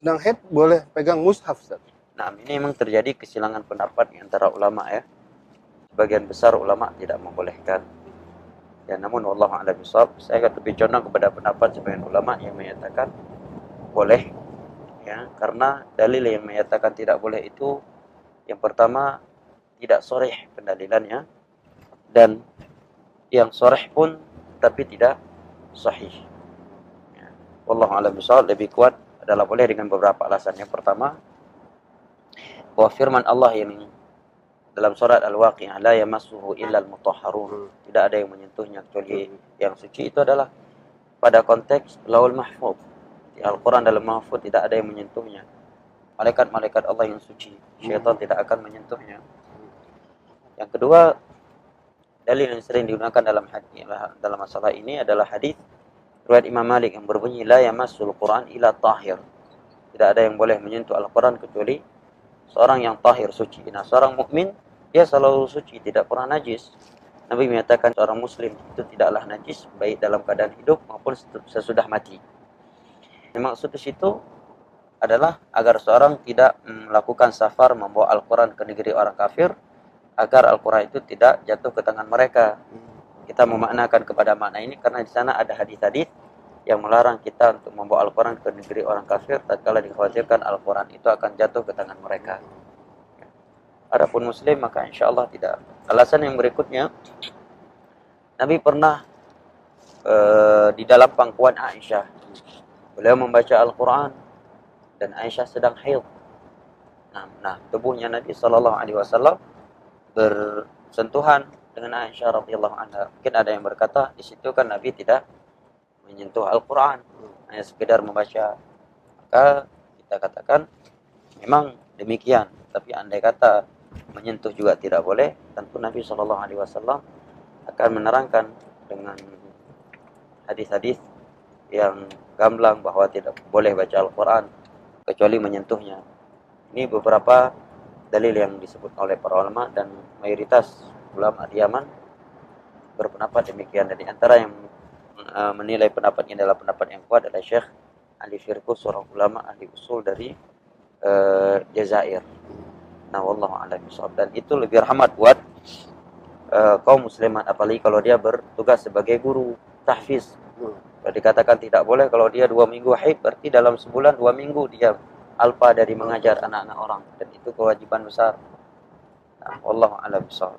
sedang haid boleh pegang mushaf, Ustaz? Nah, ini memang terjadi kesilangan pendapat antara ulama ya. Sebagian besar ulama tidak membolehkan. Ya, namun wallahu a'lam bishawab, saya akan lebih condong kepada pendapat sebagian ulama yang menyatakan boleh, ya, karena dalil yang menyatakan tidak boleh itu yang pertama tidak sharih pendalilannya, dan yang sharih pun tapi tidak sahih. Ya. Wallahu a'lam bishawab, lebih kuat adalah boleh dengan beberapa alasan. Yang pertama, bahwa firman Allah yang dalam surat Al-Waqi'ah, la yamassuhu illa al-mutahharun, tidak ada yang menyentuhnya kecuali yang suci, itu adalah pada konteks Laul Mahfuz. Di Al-Quran dalam Mahfuz tidak ada yang menyentuhnya. Malaikat-malaikat Allah yang suci, syaitan tidak akan menyentuhnya. Yang kedua, dalil yang sering digunakan dalam masalah ini adalah hadis riwayat Imam Malik yang berbunyi, la yamassul Quran illa tahir. Tidak ada yang boleh menyentuh Al-Quran kecuali seorang yang tahir, suci. Nah, seorang mukmin dia selalu suci, tidak pernah najis. Nabi menyatakan seorang muslim itu tidaklah najis baik dalam keadaan hidup maupun sesudah mati. Maksud di situ adalah agar seorang tidak melakukan safar membawa Al-Quran ke negeri orang kafir, agar Al-Quran itu tidak jatuh ke tangan mereka. Kita memaknakan kepada makna ini karena di sana ada hadis-hadis yang melarang kita untuk membawa Al-Quran ke negeri orang kafir tatkala dikhawatirkan Al-Quran itu akan jatuh ke tangan mereka. Adapun muslim maka insya Allah tidak. Alasan yang berikutnya, Nabi pernah di dalam pangkuan Aisyah, beliau membaca Al-Quran dan Aisyah sedang haid. Nah, tubuhnya Nabi SAW bersentuhan dengan Aisyah radhiyallahu anha. Mungkin ada yang berkata di situ kan Nabi tidak menyentuh Al-Quran, hanya sekedar membaca. Maka kita katakan memang demikian. Tapi andai kata menyentuh juga tidak boleh, tentu Nabi SAW akan menerangkan dengan hadis-hadis yang gamblang bahwa tidak boleh baca Al-Quran kecuali menyentuhnya. Ini beberapa dalil yang disebut oleh para ulama, dan mayoritas ulama di Yaman berpendapat demikian. Dan di antara yang menilai pendapat ini adalah pendapat yang kuat adalah Syekh Ali Firkus, seorang ulama ahli usul dari Jazair. Nah, wallahu a'lam bishawab. Dan itu lebih rahmat buat kaum muslimat, apalagi kalau dia bertugas sebagai guru tahfiz. Kalau dikatakan tidak boleh kalau dia 2 minggu haid, berarti dalam sebulan 2 minggu dia alpa dari mengajar anak-anak orang, dan itu kewajiban besar. Nah, wallahu a'lam bishawab.